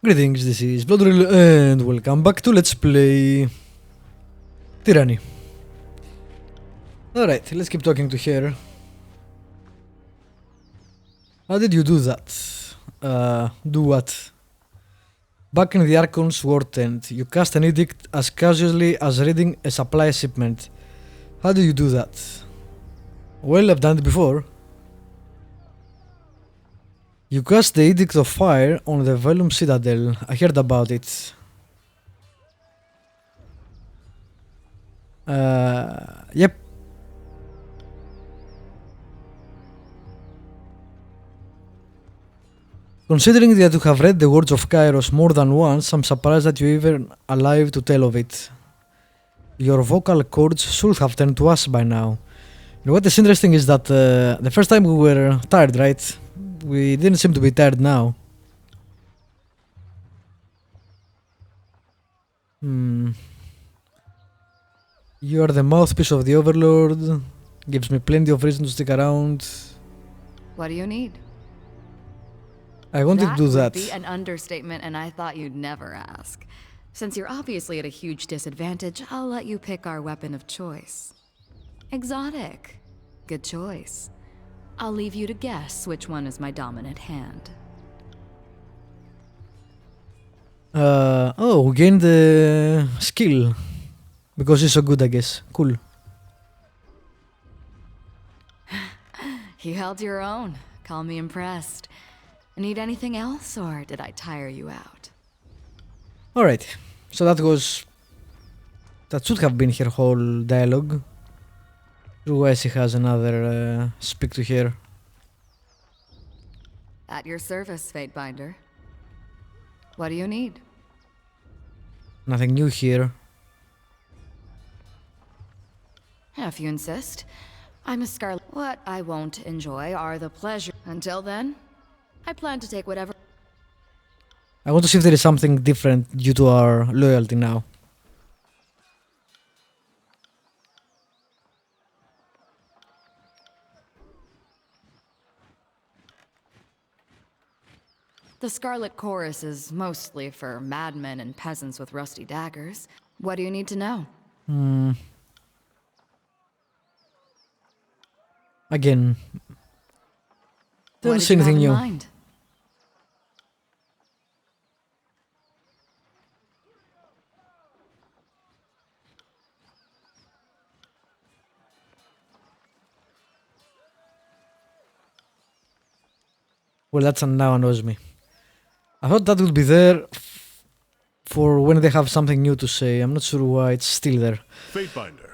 Greetings, this is Vlodril and welcome back to Let's Play Tyranny. Alright, let's keep talking to her. How did you do that? Do what? Back in the Archon's war tent, you cast an edict as casually as reading a supply shipment. How do you do that? Well, I've done it before. You cast the Edict of Fire on the Velum Citadel. I heard about it. Yep. Considering that you have read the words of Kairos more than once, I'm surprised that you're even alive to tell of it. Your vocal cords should have turned to us by now. You know what is interesting is that the first time we were tired, right? We didn't seem to be tired now. You are the mouthpiece of the Overlord. Gives me plenty of reason to stick around. What do you need? I wanted to do that. That would be an understatement, and I thought you'd never ask. Since you're obviously at a huge disadvantage, I'll let you pick our weapon of choice. Exotic. Good choice. I'll leave you to guess which one is my dominant hand. Oh, we gained the skill. Because he's so good, I guess. Cool. You held your own. Call me impressed. Need anything else, or did I tire you out? Alright, so that should have been her whole dialogue. Otherwise she has another speak to her. At your service, Fatebinder. What do you need? Nothing new here. If you insist. I'm a Scarlet. What I won't enjoy are the pleasure. Until then, I plan to take whatever. I want to see if there is something different due to our loyalty now. The Scarlet Chorus is mostly for madmen and peasants with rusty daggers. What do you need to know? Again. Don't What see did you anything have in new. mind? Well, that now annoys me. I thought that would be there for when they have something new to say. I'm not sure why it's still there. Fatebinder,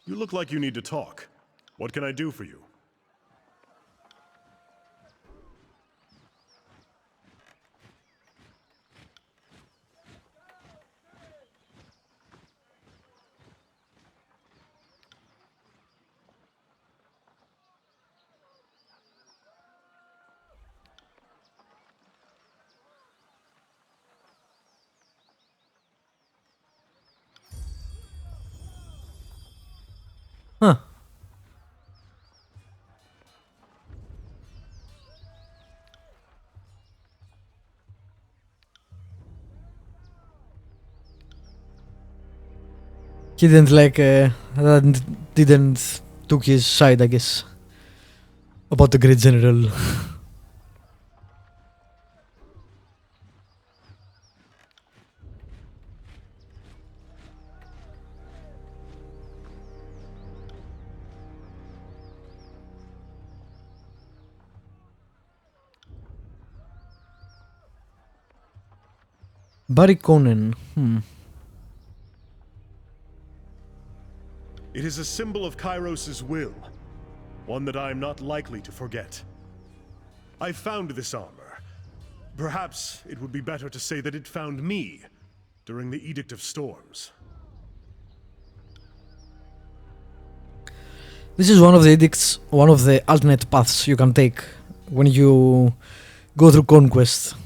you look like you need to talk. What can I do for you? Huh. He didn't like, didn't took his side, I guess, about the great general. Barry Conan. It is a symbol of Kairos' will, one that I am not likely to forget. I found this armor. Perhaps it would be better to say that it found me during the Edict of Storms. This is one of the edicts, one of the alternate paths you can take when you go through Conquest.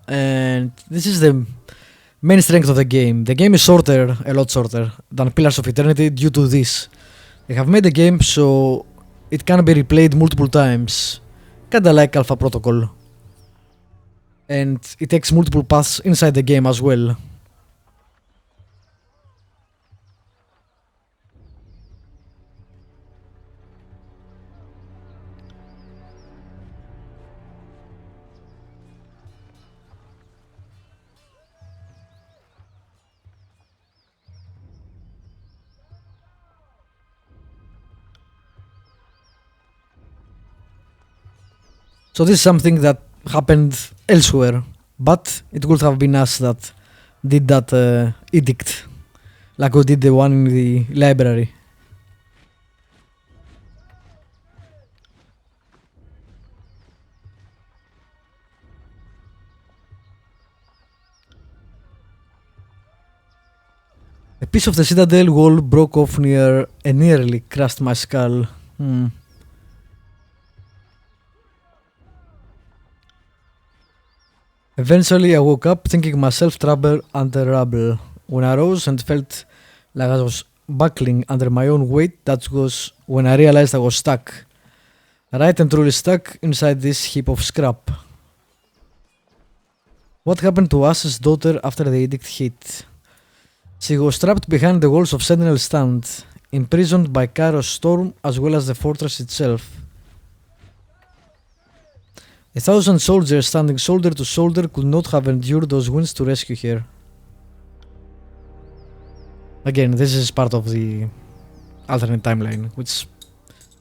And this is the main strength of the game. The game is shorter, a lot shorter, than Pillars of Eternity due to this. They have made the game so it can be replayed multiple times. Kinda like Alpha Protocol. and it takes multiple paths inside the game as well. So this is something that happened elsewhere, but it would have been us that did that edict, like we did the one in the library. A piece of the citadel wall broke off near and nearly crushed my skull. Eventually I woke up thinking myself trapped under rubble. When I rose and felt like I was buckling under my own weight, that was when I realized I was stuck. Right and truly stuck inside this heap of scrap. What happened to As's daughter after the edict hit? She was trapped behind the walls of Sentinel Stand, imprisoned by Kairos storm as well as the fortress itself. 1,000 soldiers standing shoulder to shoulder could not have endured those winds to rescue her. Again, this is part of the alternate timeline, which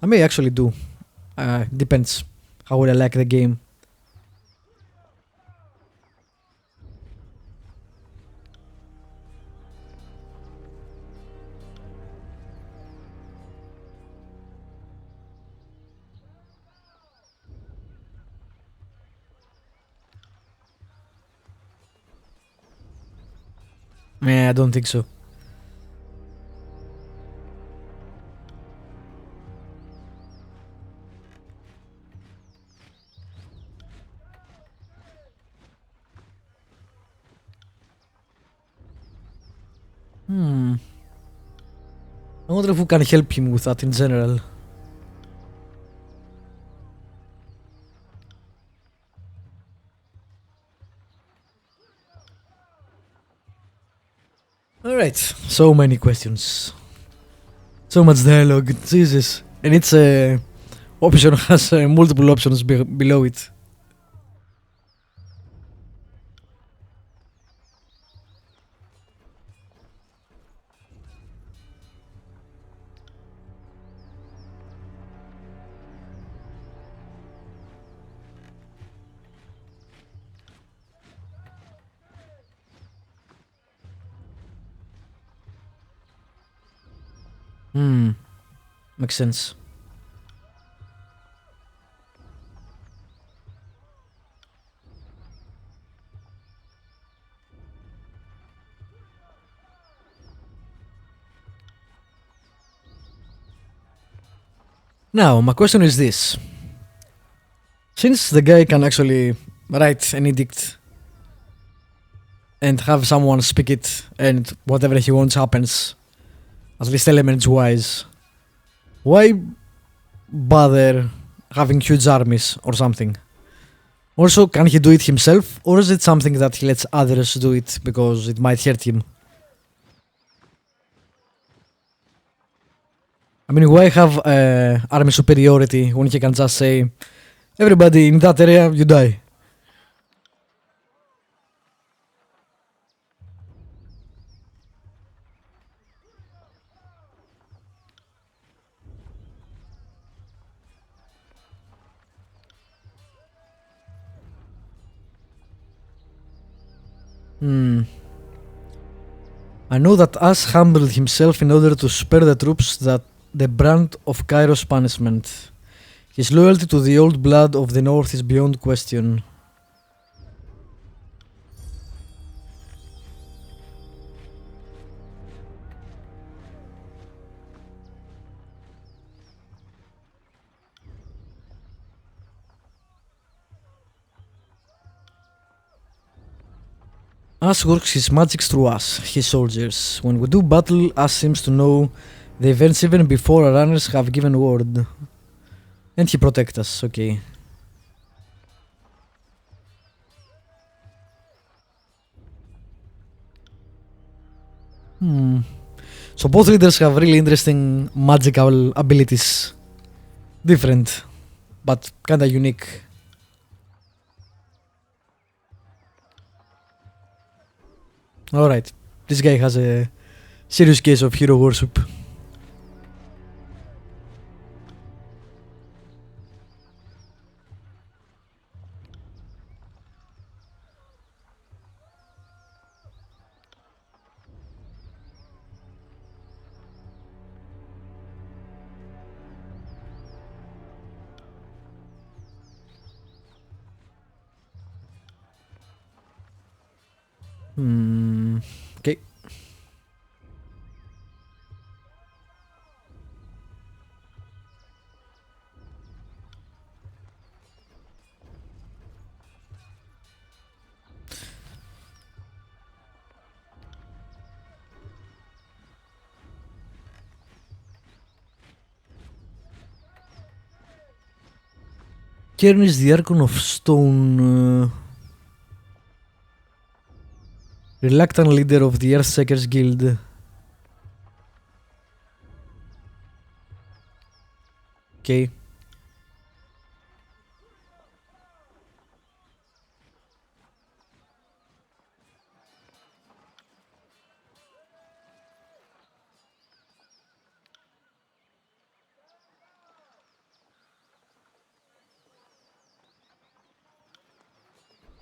I may actually do. Depends how well I like the game. Yeah, I don't think so. I wonder if we can help him with that in general. Alright, so many questions. So much dialogue, Jesus. And its option has multiple options below it. Makes sense. Now, my question is this. Since the guy can actually write an edict and have someone speak it and whatever he wants happens, at least elements wise, why bother having huge armies or something? Also, can he do it himself, or is it something that he lets others do it because it might hurt him? I mean, why have army superiority when he can just say, everybody in that area, you die? I know that Ash humbled himself in order to spare the troops that the brunt of Kairos' punishment. His loyalty to the old blood of the North is beyond question. Ash works his magics through us, his soldiers. When we do battle, Ash seems to know the events even before our runners have given word. And he protects us, okay. So both leaders have really interesting magical abilities. Different, but kinda unique. Alright, this guy has a serious case of hero worship. Okay. Tyranny is the Archon of Stone, reluctant leader of the Earthshakers Guild. Okay.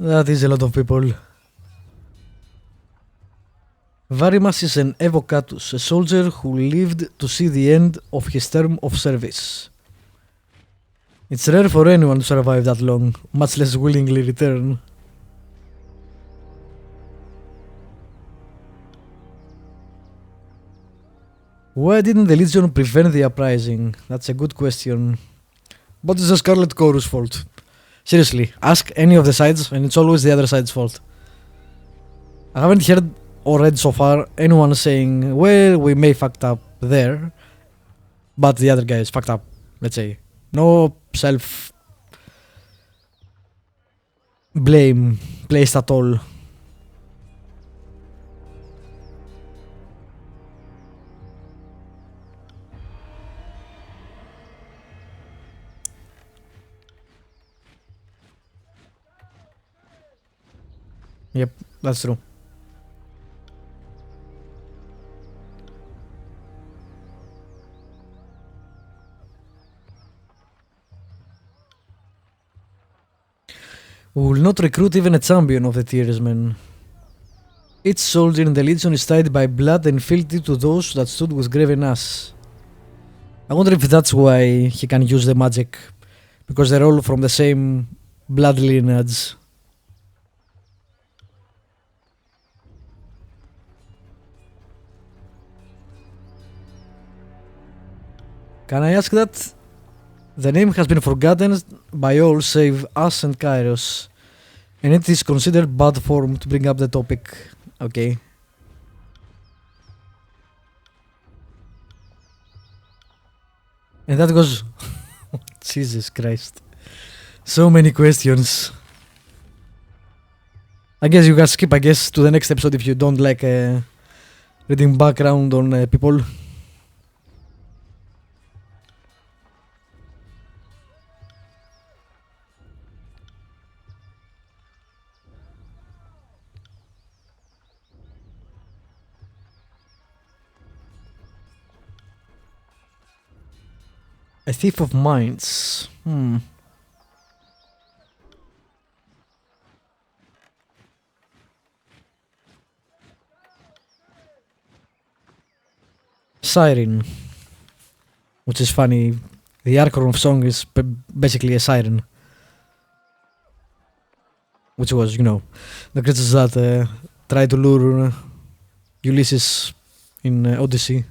That is a lot of people. Varimas is an evocatus, a soldier who lived to see the end of his term of service. It's rare for anyone to survive that long, much less willingly return. Why didn't the Legion prevent the uprising? That's a good question. But it's the Scarlet Chorus' fault. Seriously, ask any of the sides and it's always the other side's fault. I haven't heard or read so far anyone saying, well, we may fucked up there, but the other guy is fucked up, let's say. No self blame placed at all. Yep, that's true. We will not recruit even a champion of the Tiersmen. Each soldier in the Legion is tied by blood and fealty to those that stood with graven ass. I wonder if that's why he can use the magic, because they're all from the same blood lineage. Can I ask that? The name has been forgotten by all save us and Kairos, and it is considered bad form to bring up the topic. Okay. And that goes... Jesus Christ. So many questions. I guess you can skip, to the next episode if you don't like reading background on people. A thief of minds. Siren. Which is funny. The Archon of Song is basically a siren. Which was, the creatures that tried to lure Ulysses in Odyssey.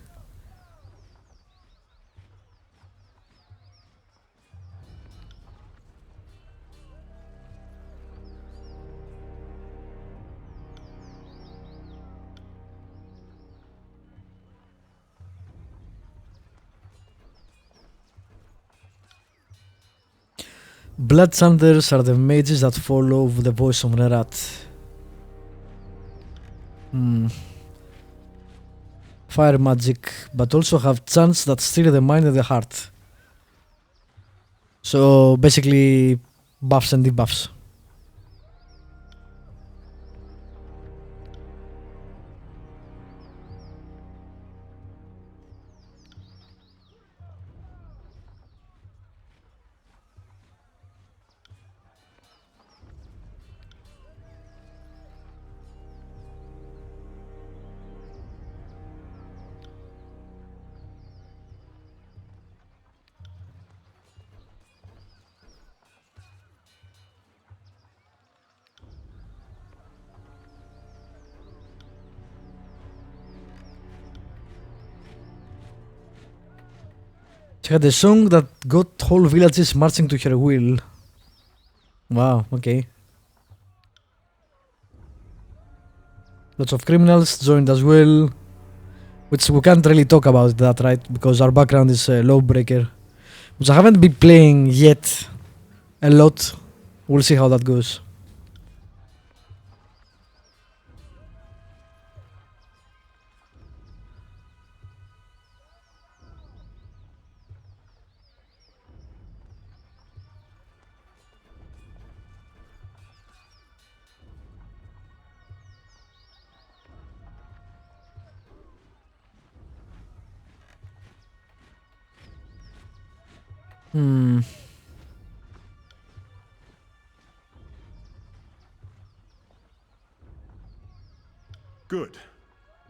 Blood Sanders are the mages that follow the voice of Nerat. fire magic, but also have chants that steer the mind and the heart. So basically buffs and debuffs. She had a song that got whole villages marching to her will. Wow, okay. Lots of criminals joined as well. Which we can't really talk about that, right? Because our background is Lawbreaker. Which I haven't been playing yet a lot. We'll see how that goes. Good.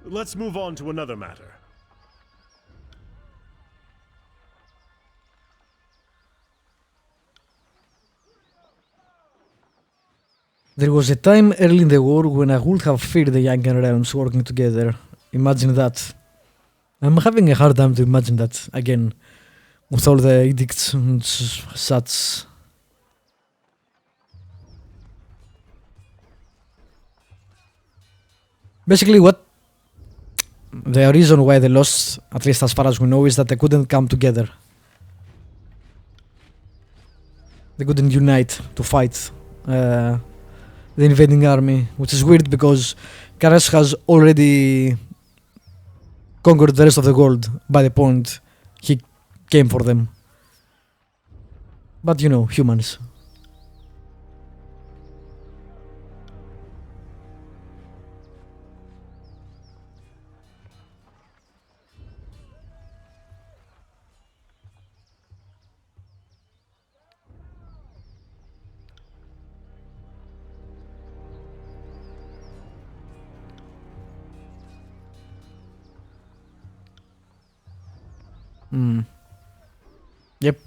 Let's move on to another matter. There was a time early in the war when I would have feared the Yangan realms working together. Imagine that. I'm having a hard time to imagine that again. With all the edicts and such. Basically what the reason why they lost, at least as far as we know, is that they couldn't come together. They couldn't unite to fight the invading army, which is weird because Karas has already conquered the rest of the world by the point he came for them. But you know, humans. Yep.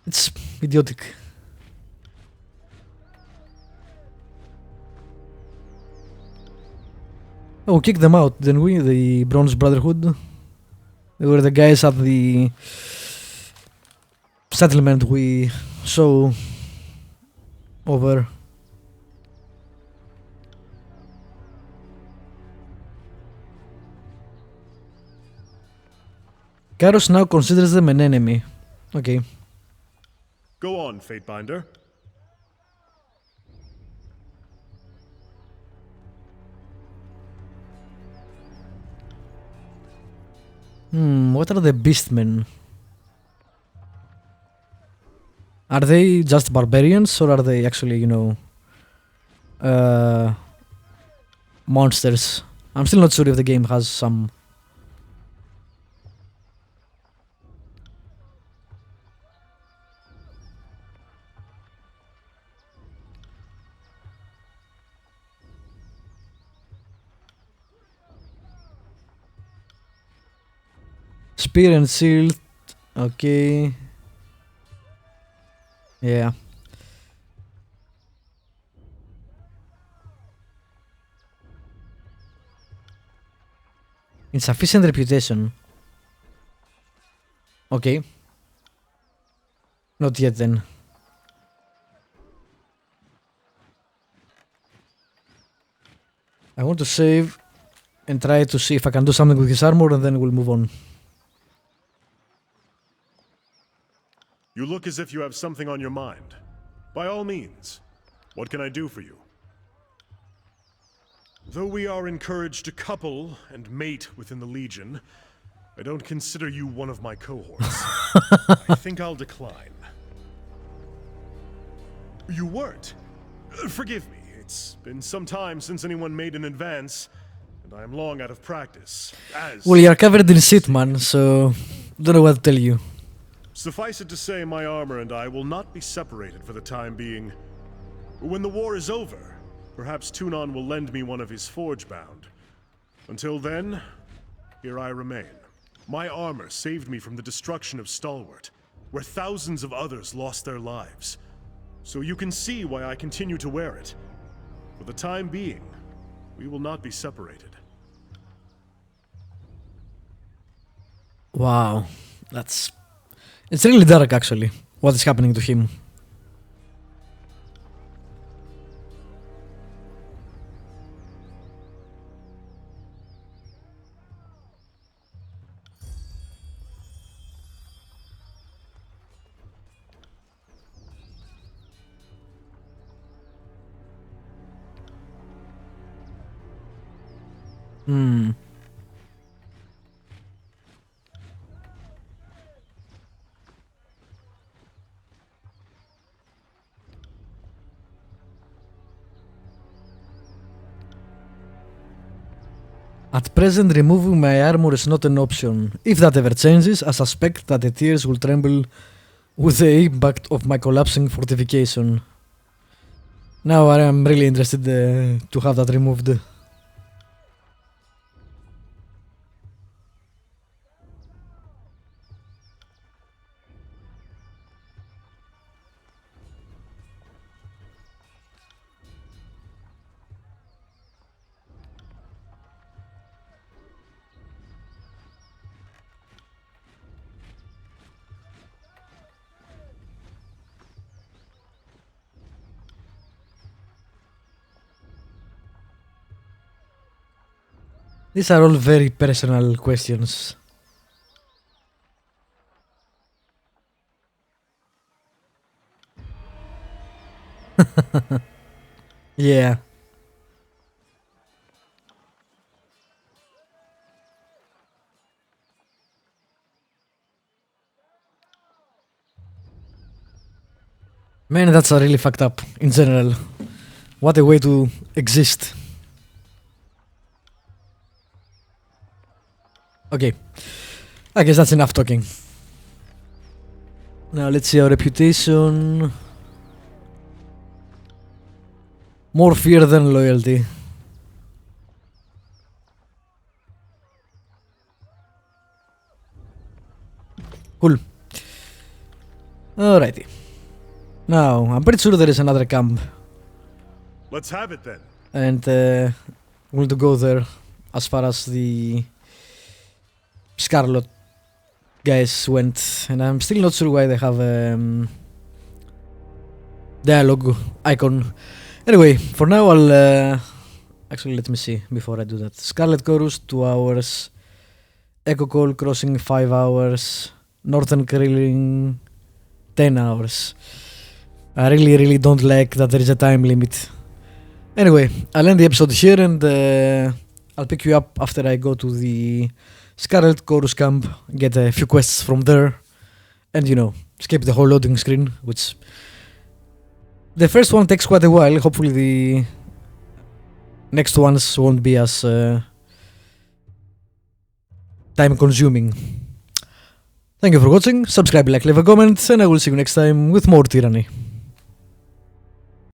It's idiotic. Oh, kick them out, didn't we? The Bronze Brotherhood. They were the guys at the settlement we saw over. Kairos now considers them an enemy. Okay. Go on, Fatebinder. What are the Beastmen? Are they just barbarians or are they actually, you know, monsters? I'm still not sure if the game has some. Spear and shield. Okay. Yeah. Insufficient reputation. Okay. Not yet then. I want to save and try to see if I can do something with his armor and then we'll move on. You look as if you have something on your mind. By all means, what can I do for you? Though we are encouraged to couple and mate within the Legion, I don't consider you one of my cohorts. I think I'll decline. You weren't? Forgive me, it's been some time since anyone made an advance, and I am long out of practice. Well, you're covered in shit, man, so don't know what to tell you. Suffice it to say, my armor and I will not be separated for the time being. When the war is over, perhaps Tunon will lend me one of his forge-bound. Until then, here I remain. My armor saved me from the destruction of Stalwart, where thousands of others lost their lives. So you can see why I continue to wear it. For the time being, we will not be separated. Wow, it's really dark actually, what is happening to him. At present, removing my armor is not an option. If that ever changes, I suspect that the tears will tremble with the impact of my collapsing fortification. Now I am really interested to have that removed. These are all very personal questions. Yeah. Man, that's really fucked up in general. What a way to exist. Okay, I guess that's enough talking. Now let's see our reputation. More fear than loyalty. Cool. Alrighty. Now, I'm pretty sure there is another camp. Let's have it then. And we'll go there as far as the Scarlet guys went. And I'm still not sure why they have dialogue icon. Anyway, for now I'll actually let me see before I do that. Scarlet Chorus 2 hours, Echo Call Crossing 5 hours, Northern Krilling 10 hours. I really don't like that there is a time limit. Anyway, I'll end the episode here and I'll pick you up after I go to the Scarlet Chorus camp, get a few quests from there, and skip the whole loading screen, which the first one takes quite a while. Hopefully the next ones won't be as time consuming. Thank you for watching, subscribe, like, leave a comment, and I will see you next time with more Tyranny.